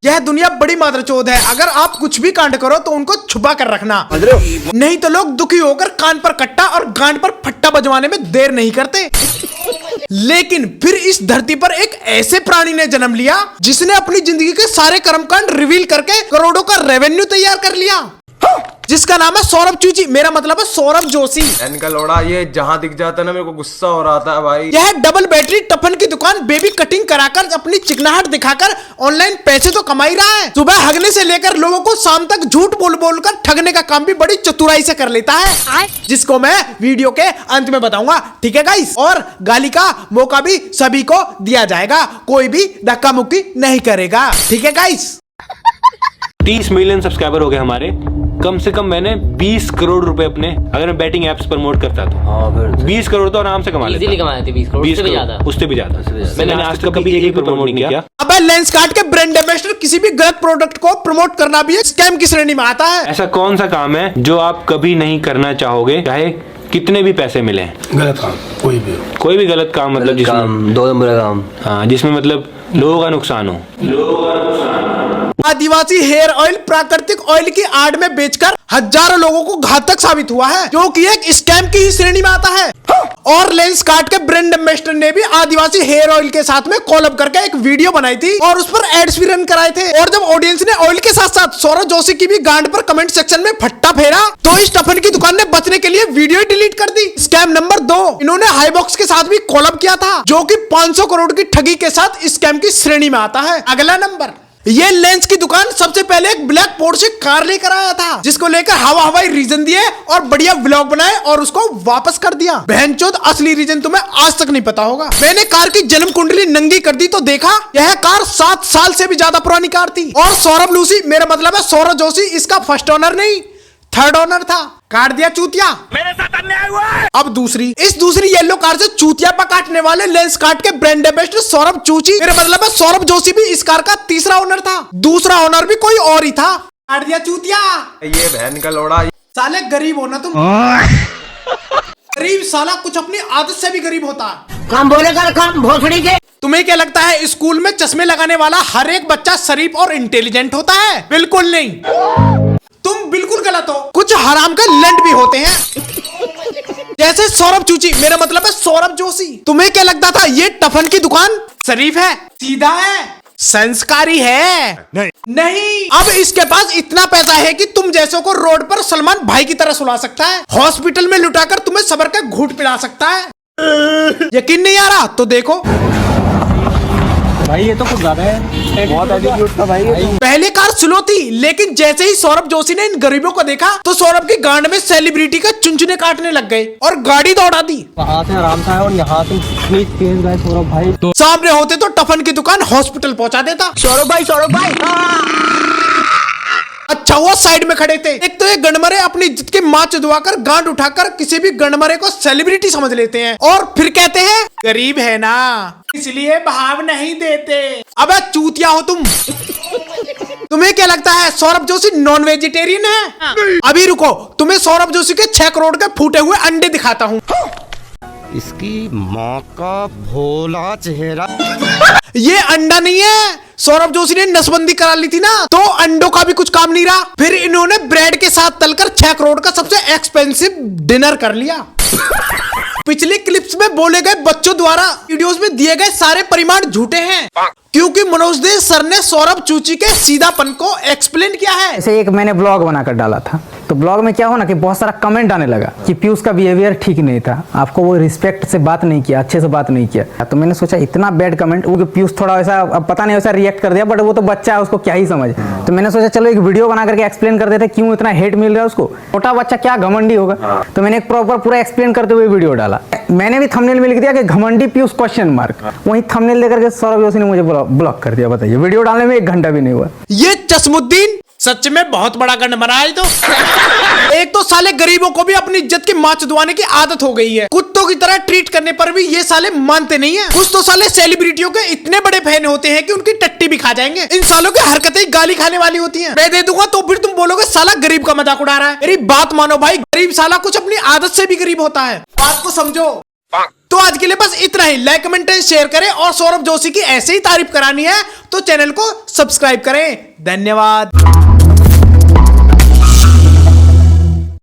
यह दुनिया बड़ी मादरचोद है। अगर आप कुछ भी कांड करो तो उनको छुपा कर रखना, नहीं तो लोग दुखी होकर कान पर कट्टा और गांड पर फट्टा बजवाने में देर नहीं करते। लेकिन फिर इस धरती पर एक ऐसे प्राणी ने जन्म लिया जिसने अपनी जिंदगी के सारे कर्मकांड रिवील करके करोड़ों का रेवेन्यू तैयार कर लिया, जिसका नाम है सौरभ चूची। मेरा मतलब है सौरभ जोशी। इनका लोड़ा ये जहां दिख जाता है ना, मेरे को गुस्सा हो रहा था भाई। यह डबल बैटरी टफन की दुकान बेबी कटिंग कराकर अपनी चिकनाहट दिखाकर ऑनलाइन पैसे तो कमा ही रहा है। सुबह हगने से लेकर लोगों को शाम तक झूठ बोल बोल कर ठगने का काम भी बड़ी चतुराई से कर लेता है, जिसको मैं वीडियो के अंत में बताऊंगा। ठीक है गाइस, और गाली का मौका भी सभी को दिया जाएगा, कोई भी धक्का मुक्की नहीं करेगा। ठीक है गाइस। 30 मिलियन सब्सक्राइबर हो गए हमारे। कम से कम मैंने 20 करोड़ रुपए अपने, अगर मैं बैटिंग एप्स प्रमोट करता तो 20 करोड़ तो आराम से कमा लेता। इजीली कमाए थे 20 करोड़, उससे भी ज्यादा, उससे भी ज्यादा। मैंने आज तक कभी एक भी प्रमोट नहीं किया। अबे लेंसकार्ट के ब्रांड एम्बेसडर किसी भी गलत प्रोडक्ट को प्रमोट करना भी स्कैम की श्रेणी में आता है। ऐसा कौन सा काम है जो आप कभी नहीं करना चाहोगे, चाहे कितने भी पैसे मिले? गलत काम, कोई भी गलत काम, मतलब जिसमें 2 नंबर का काम, हाँ, जिसमें मतलब लोगों का नुकसान हो। आदिवासी हेयर ऑयल प्राकृतिक ऑयल की आड़ में बेचकर हजारों लोगों को घातक साबित हुआ है, जो कि एक स्कैम की ही श्रेणी में आता है। और लेंसकार्ट के ब्रांड एम्बेसडर ने भी आदिवासी हेयर ऑयल के साथ में कोलैब करके एक वीडियो बनाई थी और उस पर एड्स भी रन कराए थे। और जब ऑडियंस ने ऑयल के साथ साथ सौरभ जोशी की भी गांड पर कमेंट सेक्शन में फट्टा फेरा, तो इस टफन की दुकान ने बचने के लिए वीडियो डिलीट कर दी। स्कैम नंबर 2, इन्होंने हाईबॉक्स के साथ भी कोलैब किया था, जो कि 500 करोड़ की ठगी के साथ स्कैम की श्रेणी में आता है। अगला नंबर, ये लेंस की दुकान सबसे पहले एक ब्लैक पोर्शे कार लेकर आया था, जिसको लेकर हवाई रीजन दिए और बढ़िया व्लॉग बनाए और उसको वापस कर दिया। बहनचोद असली रीजन तुम्हें आज तक नहीं पता होगा। मैंने कार की जन्म कुंडली नंगी कर दी तो देखा यह कार 7 साल से भी ज्यादा पुरानी कार थी। और सौरभ लूसी, मेरा मतलब है सौरभ जोशी, इसका फर्स्ट ओनर नहीं 3rd ओनर था। काट दिया चूतिया, मेरे साथ अन्याय हुआ है। अब दूसरी येलो कार से चूतिया पर काटने वाले लेंसकार्ट के ब्रांड एम्बेसडर सौरभ चूची, मेरा मतलब है सौरभ जोशी भी इस कार का 3रा ओनर था। दूसरा ओनर भी कोई और ही था। काट दिया चूतिया। ये बहन का लोड़ा। साले गरीब हो ना तुम। गरीब साला कुछ अपनी आदत से भी गरीब होता है। काम बोलेगा काम भोसड़ी के। तुम्हें क्या लगता है स्कूल में चश्मे लगाने वाला हर एक बच्चा शरीफ और इंटेलिजेंट होता है? बिल्कुल नहीं, तुम बिल्कुल गलत हो। कुछ हराम के लंड भी होते हैं, जैसे सौरभ चूची, मेरा मतलब है सौरभ जोशी। तुम्हें क्या लगता था ये टफन की दुकान शरीफ है, सीधा है, संस्कारी है? नहीं। अब इसके पास इतना पैसा है कि तुम जैसों को रोड पर सलमान भाई की तरह सुला सकता है, हॉस्पिटल में लुटाकर तुम्हें सबर का घूंट पिला सकता है। यकीन नहीं आ रहा तो देखो भाई, ये तो कुछ ज्यादा है, बहुत एटीट्यूड था भाई। पहले कार स्लो थी, लेकिन जैसे ही सौरभ जोशी ने इन गरीबों को देखा तो सौरभ की गांड में सेलिब्रिटी का चुनचुने काटने लग गए और गाड़ी दौड़ा दी। वहाँ से आराम था और यहाँ से इतनी तेज गए सौरभ भाई, तो सामने होते तो टफन की दुकान हॉस्पिटल पहुंचा देता। सौरभ भाई अच्छा वो साइड में खड़े थे। एक तो ये गणमरे अपनी इज्जत की मां चुदवाकर गांड उठाकर किसी भी गणमरे को सेलिब्रिटी समझ लेते हैं और फिर कहते हैं गरीब है ना इसलिए भाव नहीं देते। अबे चूतिया हो तुम। तुम्हें क्या लगता है सौरभ जोशी नॉन वेजिटेरियन है? अभी रुको, तुम्हें सौरभ जोशी के 6 करोड़ के फूटे हुए अंडे दिखाता हूँ। इसकी माँ का भोला चेहरा। ये अंडा नहीं है, सौरभ जोशी ने नसबंदी करा ली थी ना, तो अंडों का भी कुछ काम नहीं रहा। फिर इन्होंने ब्रेड के साथ तलकर 6 करोड़ का सबसे एक्सपेंसिव डिनर कर लिया। पिछली क्लिप्स में बोले गए बच्चों द्वारा वीडियोस में दिए गए सारे परिमाण झूठे हैं, क्योंकि मनोज दे सर ने सौरभ चूची के सीधापन को एक्सप्लेन किया है। ऐसे एक मैंने ब्लॉग बनाकर डाला था, तो ब्लॉग में क्या हो ना कि बहुत सारा कमेंट आने लगा कि पीयूष का बिहेवियर ठीक नहीं था, आपको वो रिस्पेक्ट से बात नहीं किया, अच्छे से बात नहीं किया। तो मैंने सोचा इतना बैड कमेंट, वो पीयूष थोड़ा वैसा, अब पता नहीं वैसा रिएक्ट कर दिया, बट वो तो बच्चा है, उसको क्या ही समझ। तो मैंने सोचा चलो एक वीडियो बना करके एक्सप्लेन कर देते क्यों इतना हेट मिल रहा है उसको। छोटा बच्चा क्या घमंडी होगा, तो मैंने एक प्रॉपर पूरा एक्सप्लेन करते हुए वीडियो डाला। मैंने भी थंबनेल में लिख दिया कि घमंडी पीयूष क्वेश्चन मार्क। वही थंबनेल देकर के सौरभ जोशी ने मुझे ब्लॉक कर दिया। बताइए, वीडियो डालने में 1 घंटा भी नहीं हुआ। ये चश्मुद्दीन सच में बहुत बड़ा गंड बना है। तो एक तो साले गरीबों को भी अपनी इज्जत की मां चुदवाने की आदत हो गई है, कुत्तों की तरह ट्रीट करने पर भी ये साले मानते नहीं है। कुछ तो साले सेलिब्रिटियों के इतने बड़े फैन होते हैं कि उनकी टट्टी भी खा जाएंगे। इन सालों की हरकतें गाली खाने वाली होती हैं। मैं दे दूंगा तो फिर तुम बोलोगे साला गरीब का मजाक उड़ा रहा है। मेरी बात मानो भाई, गरीब साला कुछ अपनी आदत से भी गरीब होता है। बात को समझो। तो आज के लिए बस इतना ही। लाइक कमेंट शेयर करें और सौरभ जोशी की ऐसे ही तारीफ करानी है तो चैनल को सब्सक्राइब करें। धन्यवाद।